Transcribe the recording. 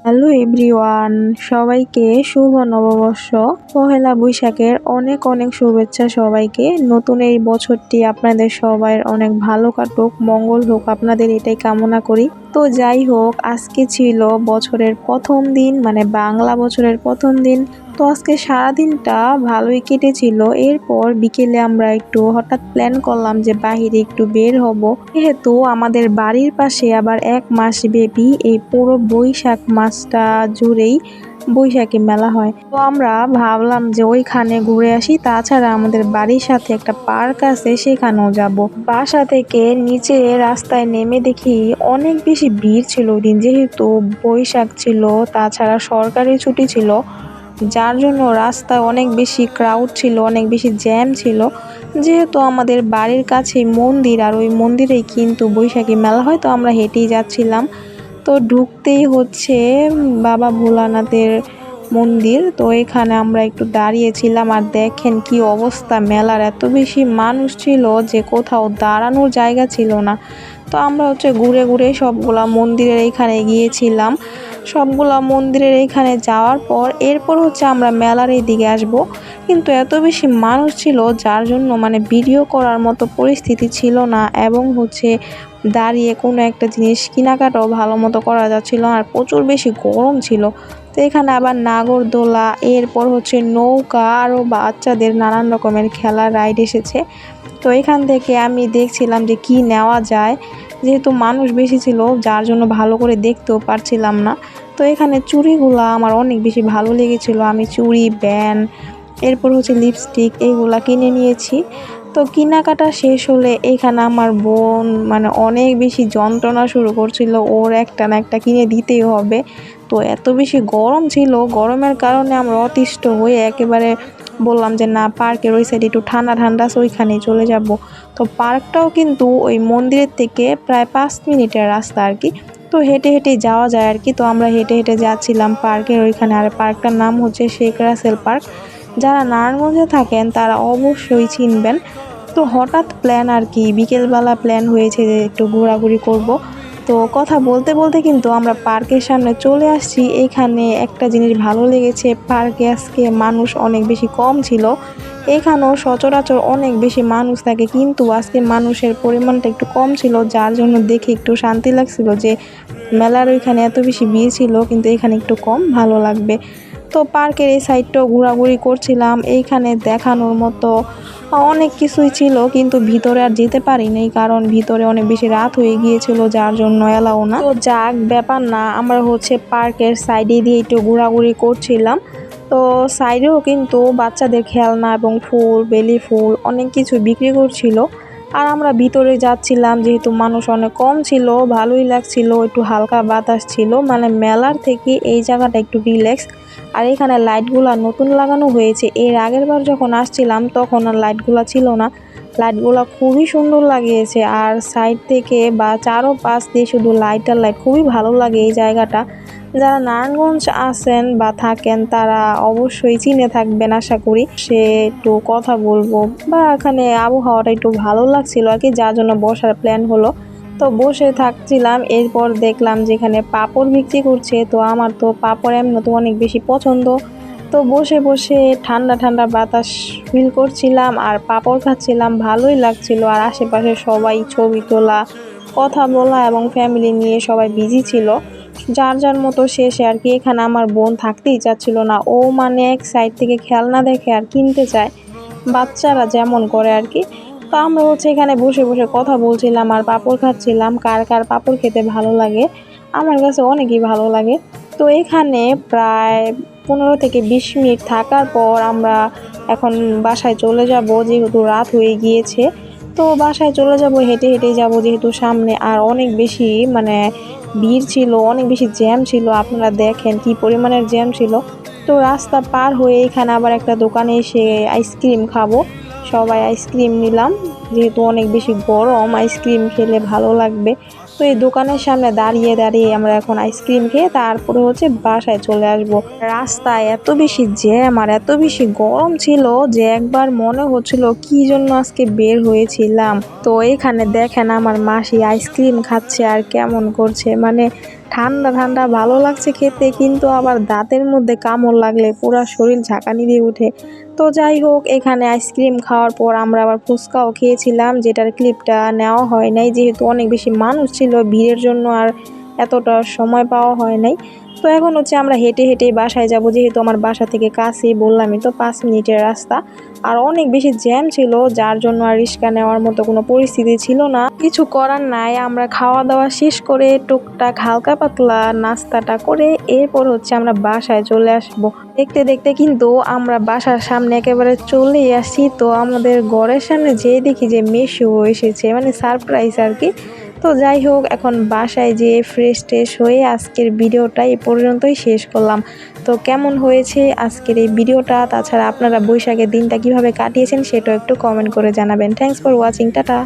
Hello everyone, সবাইকে শুভ নববর্ষ। পহেলা বৈশাখের অনেক অনেক শুভেচ্ছা সবাইকে। নতুন এই বছরটি আপনাদের সবার অনেক ভালো কাটুক, মঙ্গল হোক, আপনাদের এটাই কামনা করি। তো যাই হোক, আজকে ছিল বছরের প্রথম দিন, মানে বাংলা বছরের প্রথম দিন। তো আজকে সারাদিনটা ভালোই কেটেছিল। এরপর বিকেলে আমরা একটু হঠাৎ প্ল্যান করলাম যে বাহিরে একটু বের হব, যেহেতু আমাদের বাড়ির পাশে আবার 1 মাস ব্যাপী এই পুরো বৈশাখ মাসটা জুড়েই বৈশাখী মেলা হয়। তো আমরা ভাবলাম যে ওইখানে ঘুরে আসি। তাছাড়া আমাদের বাড়ির সাথে একটা পার্ক আছে, সেখানেও যাব। বাসা থেকে নিচে রাস্তায় নেমে দেখি অনেক বেশি ভিড় ছিল ওই দিন, যেহেতু বৈশাখ ছিল, তাছাড়া সরকারি ছুটি ছিল, যার জন্য রাস্তায় অনেক বেশি ক্রাউড ছিল, অনেক বেশি জ্যাম ছিল। যেহেতু আমাদের বাড়ির কাছে মন্দির, আর ওই মন্দিরেই কিন্তু বৈশাখী মেলা হয়, তো আমরা হেঁটেই যাচ্ছিলাম। তো ঢুকতেই হচ্ছে বাবা ভোলানাথের মন্দির। তো এখানে আমরা একটু দাঁড়িয়েছিলাম, আর দেখেন কি অবস্থা, মেলার এত বেশি মানুষ ছিল যে কোথাও দাঁড়ানোর জায়গা ছিল না। তো আমরা ঘুরে ঘুরে সবগুলা মন্দিরের এইখানে গিয়েছিলাম। সবগুলা মন্দিরের এইখানে যাওয়ার পর এরপর আমরা মেলার এই দিকে আসব, কিন্তু এত বেশি মানুষ ছিল যার জন্য ভিডিও করার মতো পরিস্থিতি ছিল না, এবং দাঁড়িয়ে কোনো একটা জিনিস কেনাকাটাও ভালো মতো করা যাচ্ছিল, আর প্রচুর বেশি গরম ছিল। তো এখানে আবার নাগরদোলা, এরপর নৌকা, আরও বাচ্চাদের নানান রকমের খেলার রাইড এসেছে। তো এখান থেকে আমি দেখছিলাম যে কি নেওয়া যায়, যেহেতু মানুষ বেশি ছিল যার জন্য ভালো করে দেখতেও পারছিলাম না। তো এখানে চুড়িগুলা আমার অনেক বেশি ভালো লেগেছিল, আমি চুড়ি, ব্যান্ড, এরপর লিপস্টিক, এইগুলা কিনে নিয়েছি। তো কেনাকাটা শেষ হলে এখানে আমার বোন অনেক বেশি যন্ত্রণা শুরু করছিল, ওর একটা না একটা কিনে দিতেই হবে। তো এত বেশি গরম ছিল, গরমের কারণে আমরা অতিষ্ঠ হয়ে একেবারে বললাম যে না, পার্কের ওই সাইডে একটু ঠান্ডা ঠান্ডা আছে, ওইখানেই চলে যাব। তো পার্কটাও কিন্তু ওই মন্দিরের থেকে প্রায় 5 মিনিটের রাস্তা আর কি। তো হেঁটে হেঁটে যাওয়া যায় আর কি। তো আমরা হেঁটে হেঁটে যাচ্ছিলাম পার্কের ওইখানে, আর পার্কটার নাম শেখ রাসেল পার্ক। যারা নারায়ণগঞ্জে থাকেন তারা অবশ্যই চিনবেন। তো হঠাৎ প্ল্যান আর কি, বিকেলবেলা প্ল্যান হয়েছে যে একটু ঘোরাঘুরি করব। তো কথা বলতে বলতে কিন্তু আমরা পার্কের সামনে চলে আসছি। এখানে একটা জিনিস ভালো লেগেছে, পার্কে আজকে মানুষ অনেক বেশি কম ছিল। এখানেও সচরাচর অনেক বেশি মানুষ থাকে, কিন্তু আজকে মানুষের পরিমাণটা একটু কম ছিল, যার জন্য দেখে একটু শান্তি লাগছিল যে মেলার ওইখানে এত বেশি ভিড় ছিল, কিন্তু এখানে একটু কম, ভালো লাগবে। তো পার্কের এই সাইডটাও ঘোরাঘুরি করছিলাম। এইখানে দেখানোর মতো অনেক কিছুই ছিল, কিন্তু ভিতরে আর যেতে পারিনি, কারণ ভিতরে অনেক বেশি রাত হয়ে গিয়েছিল, যার জন্য এলাও না। তো যাক, ব্যাপার না, আমরা পার্কের সাইডে দিয়ে একটু ঘোরাঘুরি করছিলাম। তো সাইডেও কিন্তু বাচ্চাদের খেলনা এবং ফুল, বেলি ফুল, অনেক কিছু বিক্রি করছিল। আর আমরা ভিতরে যাচ্ছিলাম, যেহেতু মানুষ অনেক কম ছিল, ভালোই লাগছিল, একটু হালকা বাতাস ছিল, মেলার থেকে এই জায়গাটা একটু রিল্যাক্স। আর এখানে লাইটগুলা নতুন লাগানো হয়েছে, এর আগের বার যখন আসছিলাম তখন আর লাইটগুলা ছিল না। লাইটগুলা খুবই সুন্দর লাগিয়েছে, আর সাইড থেকে বা চারোপাশ দিয়ে শুধু লাইট আর লাইট, খুবই ভালো লাগে এই জায়গাটা। যারা নারায়ণগঞ্জ আছেন বা থাকেন তারা অবশ্যই চিনে থাকবেন আশা করি। সে একটু কথা বলবো, বা এখানে আবহাওয়াটা একটু ভালো লাগছিল আর কি, যার জন্য বসার প্ল্যান হলো। তো বসে থাকছিলাম, এরপর দেখলাম যেখানে পাঁপড় বিক্রি করছে। তো আমার তো পাঁপড় এমনি তো অনেক বেশি পছন্দ। তো বসে বসে ঠান্ডা ঠান্ডা বাতাস ফিল করছিলাম আর পাঁপড় খাচ্ছিলাম, ভালোই লাগছিল। আর আশেপাশে সবাই ছবি তোলা, কথা বলা এবং ফ্যামিলি নিয়ে সবাই বিজি ছিল, যার যার মতো শেষে আর কি। এখানে আমার বোন থাকতেই চাচ্ছিল না, ও এক সাইড থেকে খেলনা দেখে আর কিনতে চায়, বাচ্চারা যেমন করে আর কি। তো আমরা এখানে বসে বসে কথা বলছিলাম আর পাঁপড় খাচ্ছিলাম। কার কার পাঁপড় খেতে ভালো লাগে, আমার কাছে অনেকই ভালো লাগে। তো এখানে প্রায় 15 থেকে 20 মিনিট থাকার পর আমরা এখন বাসায় চলে যাব, যেহেতু রাত হয়ে গিয়েছে। তো বাসায় চলে যাব, হেঁটে হেঁটে যাব, যেহেতু সামনে আর অনেক বেশি ভিড় ছিল, অনেক বেশি জ্যাম ছিল। আপনারা দেখেন কি পরিমাণের জ্যাম ছিল। তো রাস্তা পার হয়ে এখানে আবার একটা দোকানে এসে আইসক্রিম খাবো, সবাই আইসক্রিম নিলাম, যেহেতু অনেক বেশি গরম, আইসক্রিম খেলে ভালো লাগবে। তো এই দোকানের সামনে দাঁড়িয়ে দাঁড়িয়ে আমরা এখন আইসক্রিম খেয়ে তারপরে বাসায় চলে আসব। রাস্তায় এত বেশি জ্যাম আর এত বেশি গরম ছিল যে একবার মনে হচ্ছিল কি জন্য আজকে বের হয়েছিলাম। তো এখানে দেখেন আমার মাসি আইসক্রিম খাচ্ছে আর কেমন করছে, ঠান্ডা ঠান্ডা ভালো লাগছে খেতে, কিন্তু আবার দাঁতের মধ্যে কামড় লাগলে পুরো শরীর ঝাঁকানি দিয়ে ওঠে। তো যাই হোক, এখানে আইসক্রিম খাওয়ার পর আমরা আবার ফুচকাও খেয়েছিলাম, যেটার ক্লিপটা নেওয়া হয় নাই যেহেতু অনেক বেশি মানুষ ছিল, ভিড়ের জন্য আর এতটা সময় পাওয়া হয় নাই। তো এখন হচ্ছে আমরা হেঁটে হেঁটে বাসায় যাব, যেহেতু আমার বাসা থেকে কাছেই, বললামই তো 5 মিনিটের রাস্তা। আর অনেক বেশি জ্যাম ছিল, যার জন্য আর রিক্সা নেওয়ার মতো কোনো পরিস্থিতি ছিল না। কিছু করার নাই, আমরা খাওয়া দাওয়া শেষ করে টুকটাক হালকা পাতলা নাস্তাটা করে এরপর হচ্ছে আমরা বাসায় চলে আসব। দেখতে দেখতে কিন্তু আমরা বাসার সামনে একেবারে চলে আসি। তো আমাদের ঘরের সামনে যেয়ে দেখি যে মেশো এসেছে, মানে সারপ্রাইজ আর কি। তো যাই হোক, এখন বাসায় যেয়ে ফ্রেশ ট্রেশ হয়ে আজকের ভিডিওটা এই পর্যন্তই শেষ করলাম। তো কেমন হয়েছে আজকের এই ভিডিওটা, তাছাড়া আপনারা বৈশাখের দিনটা কিভাবে কাটিয়েছেন সেটাও একটু কমেন্ট করে জানাবেন। Thanks for watching, tata.